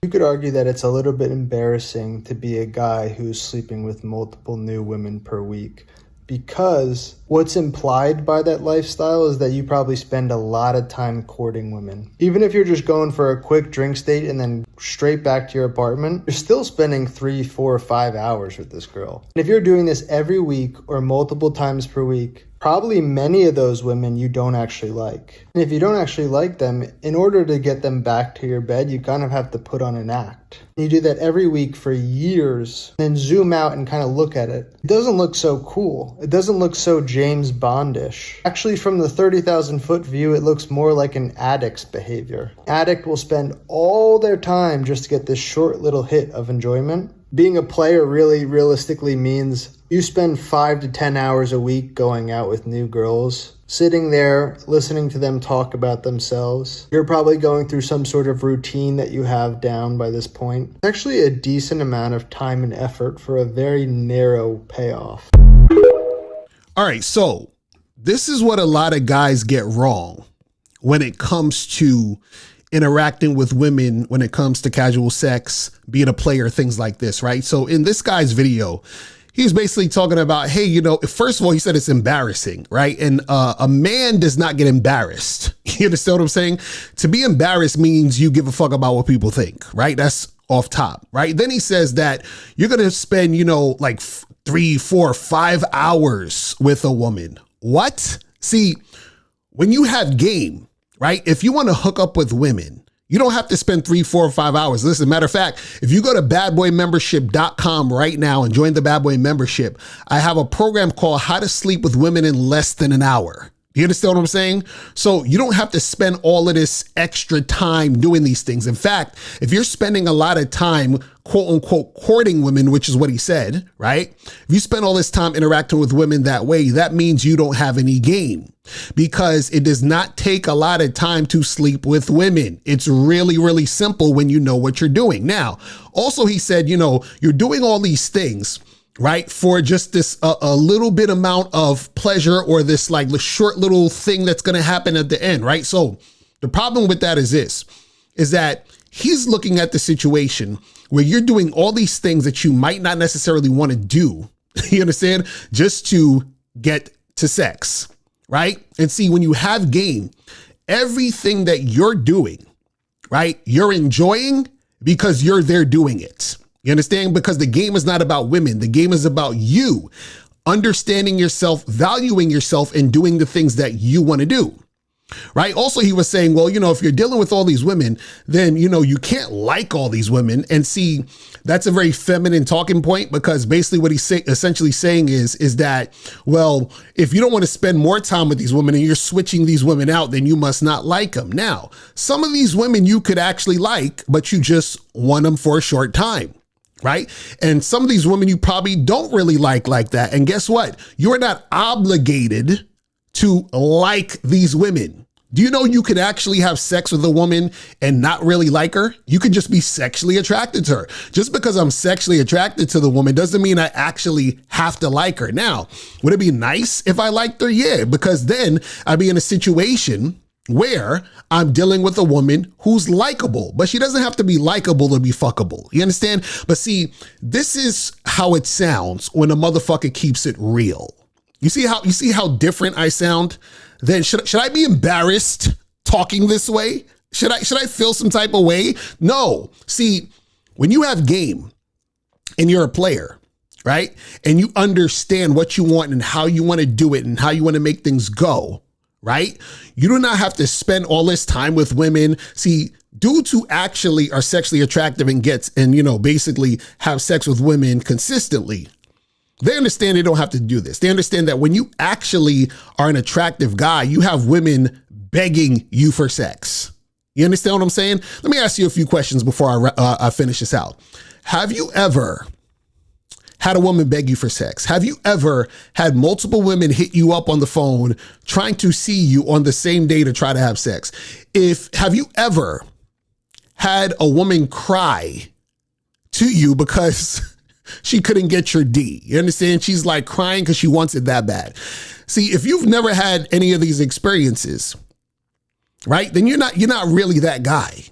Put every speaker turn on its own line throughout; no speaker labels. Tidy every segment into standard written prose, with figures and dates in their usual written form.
You could argue that it's a little bit embarrassing to be a guy who's sleeping with multiple new women per week, because what's implied by that lifestyle is that you probably spend a lot of time courting women. Even if you're just going for a quick drink date and then straight back to your apartment, you're still spending 3, 4, 5 hours with this girl. And if you're doing this every week or multiple times per week, probably many of those women you don't actually like. And if you don't actually like them, in order to get them back to your bed, you kind of have to put on an act. You do that every week for years, then zoom out and kind of look at it. It doesn't look so cool. It doesn't look so James Bondish. Actually, from the 30,000 foot view, it looks more like an addict's behavior. Addict will spend all their time just to get this short little hit of enjoyment. Being a player really realistically means you spend 5 to 10 hours a week going out with new girls, sitting there, listening to them talk about themselves. You're probably going through some sort of routine that you have down by this point. It's actually a decent amount of time and effort for a very narrow payoff.
All right, so this is what a lot of guys get wrong when it comes to interacting with women, when it comes to casual sex, being a player, things like this, right? So in this guy's video, he's basically talking about, hey, you know, first of all, he said it's embarrassing, right? And a man does not get embarrassed. You understand what I'm saying? To be embarrassed means you give a fuck about what people think, right? That's off top, right? Then he says that you're going to spend, you know, like 3, 4, 5 hours with a woman. What? See, when you have game, right? If you want to hook up with women, you don't have to spend 3, 4, or 5 hours. Listen, matter of fact, if you go to badboymembership.com right now and join the Bad Boy membership, I have a program called How to Sleep with Women in Less Than an Hour. You understand what I'm saying? So you don't have to spend all of this extra time doing these things. In fact, if you're spending a lot of time, quote unquote, courting women, which is what he said, right? If you spend all this time interacting with women that way, that means you don't have any game, because it does not take a lot of time to sleep with women. It's really, really simple when you know what you're doing. Now, also he said, you know, you're doing all these things, right, for just this a little bit amount of pleasure, or this like short little thing that's going to happen at the end, right? So the problem with that is this, is that he's looking at the situation where you're doing all these things that you might not necessarily want to do, you understand, just to get to sex, right? And see, when you have game, everything that you're doing, right, you're enjoying because you're there doing it. You understand? Because the game is not about women. The game is about you understanding yourself, valuing yourself, and doing the things that you want to do. Right. Also, he was saying, well, you know, if you're dealing with all these women, then, you know, you can't like all these women. And see, that's a very feminine talking point, because basically what he's essentially saying is that, well, if you don't want to spend more time with these women and you're switching these women out, then you must not like them. Now, some of these women you could actually like, but you just want them for a short time. Right. And some of these women you probably don't really like that. And guess what? You're not obligated to like these women. Do you know you could actually have sex with a woman and not really like her? You could just be sexually attracted to her. Just because I'm sexually attracted to the woman doesn't mean I actually have to like her. Now, would it be nice if I liked her? Yeah, because then I'd be in a situation where I'm dealing with a woman who's likable, but she doesn't have to be likable to be fuckable. You understand? But see, this is how it sounds when a motherfucker keeps it real. You see how different I sound? Then should I be embarrassed talking this way? Should I feel some type of way? No. See, when you have game and you're a player, right? And you understand what you want and how you want to do it and how you want to make things go, right? You do not have to spend all this time with women. See, dudes who actually are sexually attractive and you know, basically have sex with women consistently, they understand they don't have to do this. They understand that when you actually are an attractive guy, you have women begging you for sex. You understand what I'm saying? Let me ask you a few questions before I finish this out. Have you ever had a woman beg you for sex? Have you ever had multiple women hit you up on the phone trying to see you on the same day to try to have sex? Have you ever had a woman cry to you because she couldn't get your D? You understand? She's like crying because she wants it that bad. See, if you've never had any of these experiences, right, then you're not really that guy.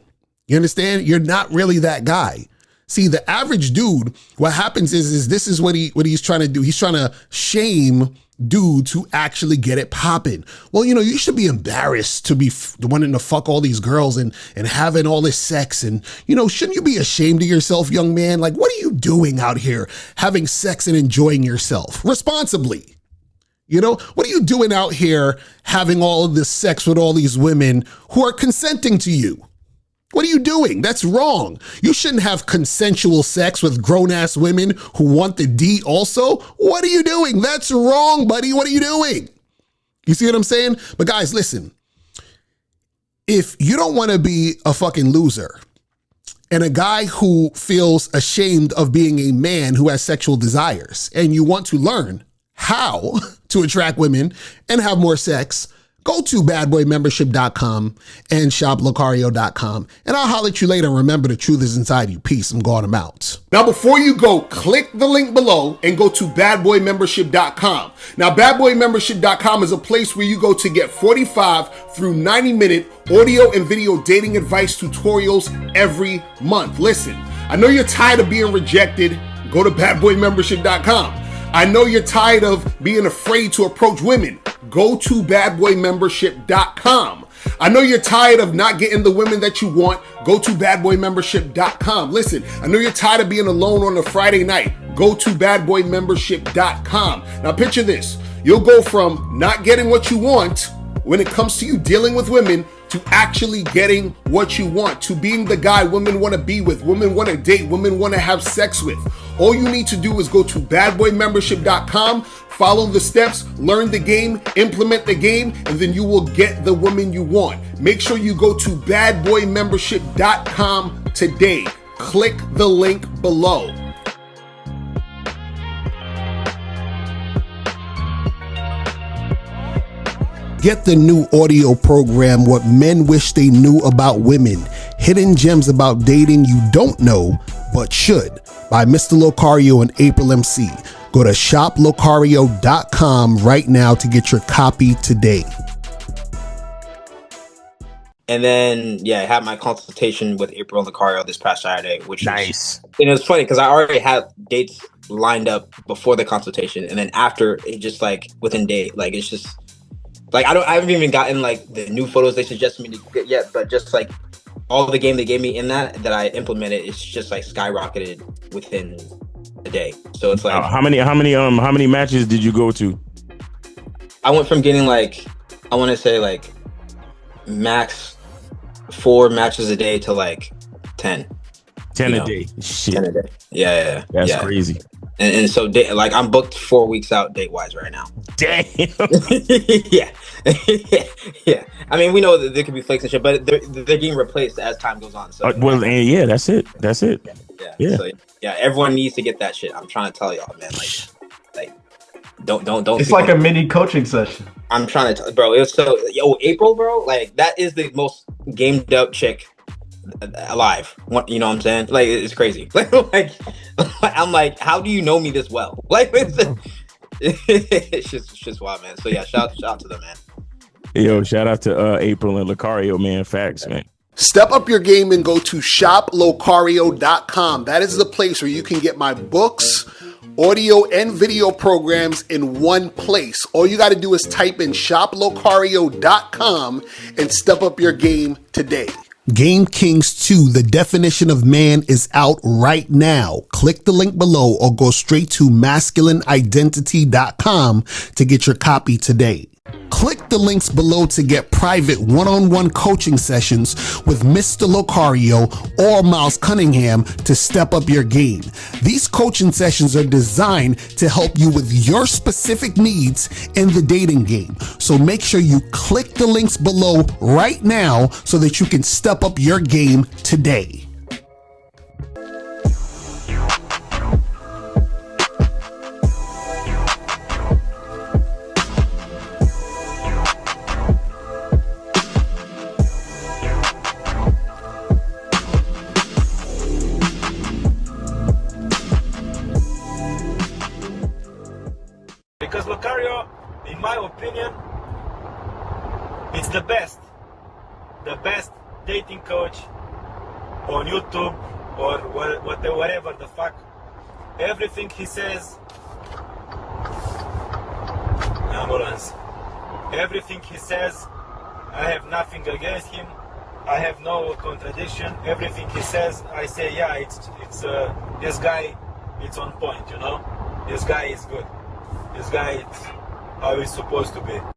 You understand? You're not really that guy. See, the average dude, what happens is this is what he's trying to do. He's trying to shame dudes who actually get it popping. Well, you should be embarrassed to be wanting to fuck all these girls and having all this sex. And, shouldn't you be ashamed of yourself, young man? Like, what are you doing out here having sex and enjoying yourself responsibly? What are you doing out here having all of this sex with all these women who are consenting to you? What are you doing? That's wrong. You shouldn't have consensual sex with grown-ass women who want the D also. What are you doing? That's wrong, buddy. What are you doing? You see what I'm saying? But guys, listen. If you don't want to be a fucking loser and a guy who feels ashamed of being a man who has sexual desires and you want to learn how to attract women and have more sex, go to badboymembership.com and shoplocario.com. And I'll holler at you later. And remember, the truth is inside you. Peace. I'm going them out. Now, before you go, click the link below and go to badboymembership.com. Now, badboymembership.com is a place where you go to get 45 through 90-minute audio and video dating advice tutorials every month. Listen, I know you're tired of being rejected. Go to badboymembership.com. I know you're tired of being afraid to approach women. Go to badboymembership.com. I know you're tired of not getting the women that you want. Go to badboymembership.com. Listen, I know you're tired of being alone on a Friday night. Go to badboymembership.com. Now picture this. You'll go from not getting what you want when it comes to you dealing with women to actually getting what you want, to being the guy women want to be with, women want to date, women want to have sex with. All you need to do is go to badboymembership.com, follow the steps, learn the game, implement the game, and then you will get the woman you want. Make sure you go to badboymembership.com today. Click the link below. Get the new audio program, What Men Wish They Knew About Women. Hidden gems about dating you don't know, but should, by Mr. Locario and April MC. Go to shoplocario.com right now to get your copy today.
And then, I had my consultation with April Locario this past Saturday, which
nice.
And it was funny because I already had dates lined up before the consultation. And then after, it just like within day, like it's just, like, I haven't even gotten like the new photos they suggested me to get yet, but just like all the game they gave me in that I implemented, it's just like skyrocketed within a day. So it's like
how many matches did you go to?
I went from getting like, I want to say like max 4 matches a day to like 10.
10 a day. Shit.
10 a day. Yeah.
That's crazy.
And so like I'm booked 4 weeks out date wise right now.
Damn.
Yeah. I mean, we know that there could be flakes and shit, but they're getting replaced as time goes on. So
that's it. Yeah.
So everyone needs to get that shit. I'm trying to tell y'all, man. Like, don't.
It's like a mini coaching session.
I'm trying to tell, bro. It was April, bro. Like that is the most gamed up chick alive. You know what I'm saying? Like it's crazy. like I'm like, how do you know me this well? Like it's just wild, man. So yeah, shout out to them, man.
Yo, shout out to April and Locario, man. Facts, man.
Step up your game and go to shoplocario.com. That is the place where you can get my books, audio, and video programs in one place. All you got to do is type in shoplocario.com and step up your game today. Game Kings 2, the definition of man, is out right now. Click the link below or go straight to masculineidentity.com to get your copy today. Click the links below to get private one-on-one coaching sessions with Mr. Locario or Miles Cunningham to step up your game. These coaching sessions are designed to help you with your specific needs in the dating game. So make sure you click the links below right now so that you can step up your game today.
Because Locario, in my opinion, it's the best dating coach on YouTube or whatever the fuck. Everything he says, ambulance. Everything he says, I have nothing against him. I have no contradiction. Everything he says, I say, yeah, it's this guy, it's on point, you know. This guy is good. This guy is how he's supposed to be.